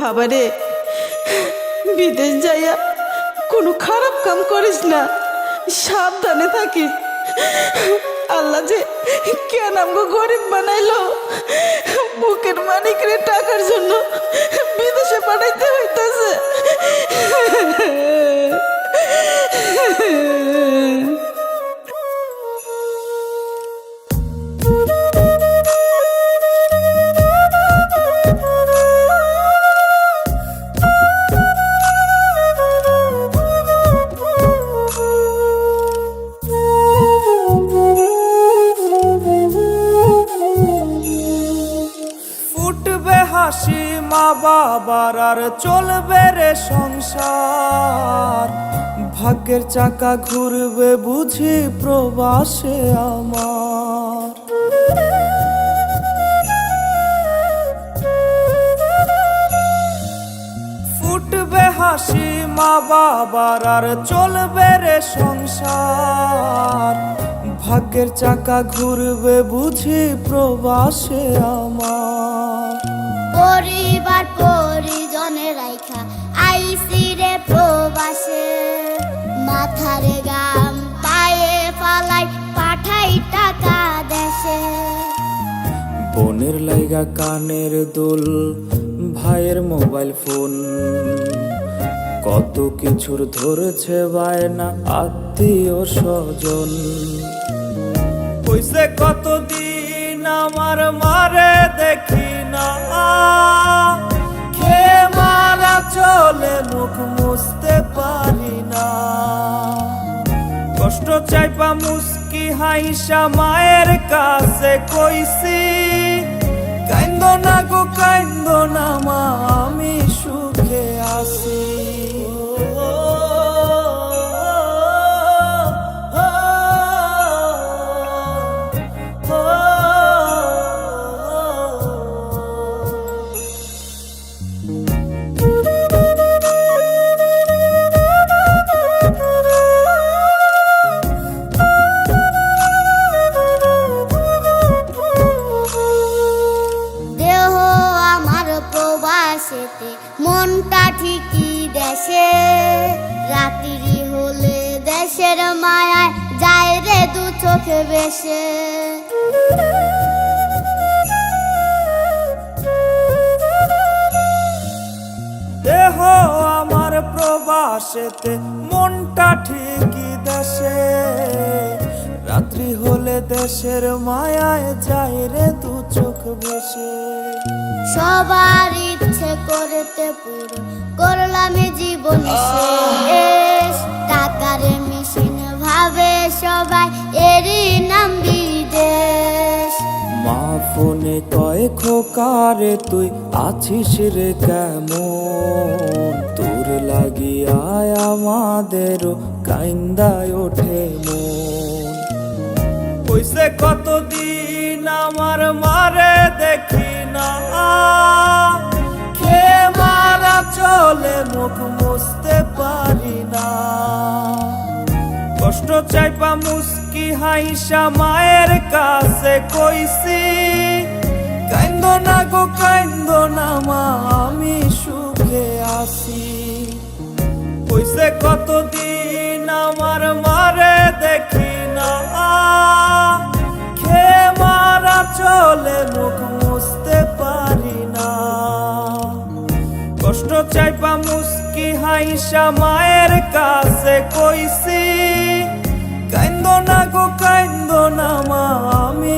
বাবারে, বিদেশ যাইয়া কোনো খারাপ কাম করিস না, সাবধানে থাকিস। আল্লাহ যে কেন আমগো গরিব বানাইলো, বুকের মানিকরে টাকার জন্য বিদেশে পাঠাইতে হইতেছে। হাসি মা বাবার আর চলবে রে সংসার, ভাগ্যের চাকা ঘুরবে বুঝি প্রবাসে আমার। ফুটবে হাসি মা বাবার আর চলবে রে সংসার, ভাগ্যের চাকা ঘুরবে বুঝি প্রবাসে আমার। পরিবার পরিজনের রাইখা আইসি রে প্রবাসে, মাথারে গাম পায়ে ফালাই পাঠাই টাকা দেশে। বোনের লাইগা কানের দুল, ভাইয়ের মোবাইল ফোন, কত কিছুর ধরেছে বায়না আত্মীয় স্বজন। কইছে কতদিন আমার মারে দেখি না, খেয়ে মারা চলে মুখ মুছতে পারি না। কষ্ট চাইপা মুস্কি হাইসা মায়ের কাছে কইছি, কাইন্দো না গো কাইন্দো না মা, আমি সুখে আছি। মনটা ঠিকই দেশে, রাত্রি হলে দেশের মায়ায় যায় রে দু চোখে বেশে। দেহ আমার প্রবাসেতে, মনটা ঠিকই দেশে, রাত্রি হলে দেশের মায়ায় যায় রে দু চোখ বেশে। সবার ইচ্ছে করতে পুরো করলাম জীবন শেষ, টাকার মেশিন ভাবে সবাই এরই নাম বিদেশ। মা ফোনে কয় খোকারে তুই আছিস রে কেমন, তোর লাগিয়া আমাদেরও কাইন্দায় ওঠে মন। কইছে কতদিন আমার মারে দেখি না, খেয়ে মারা চলে মুখ মুছতে পারি না। কষ্ট চাইপা মুস্কি হাইসা মায়ের কাছে কইছি, কাইন্দো না গো কাইন্দো না মা, আমি সুখে আছি। কইছে কতদিন আমার মারে দেখি না, খেয়ে মারা চলে মুখ মুছতে পারি না। কষ্ট চাইপা মুস্কি হাইসা মায়ের কাছে কইছি, কাইন্দো না গো কাইন্দো না মা, আমি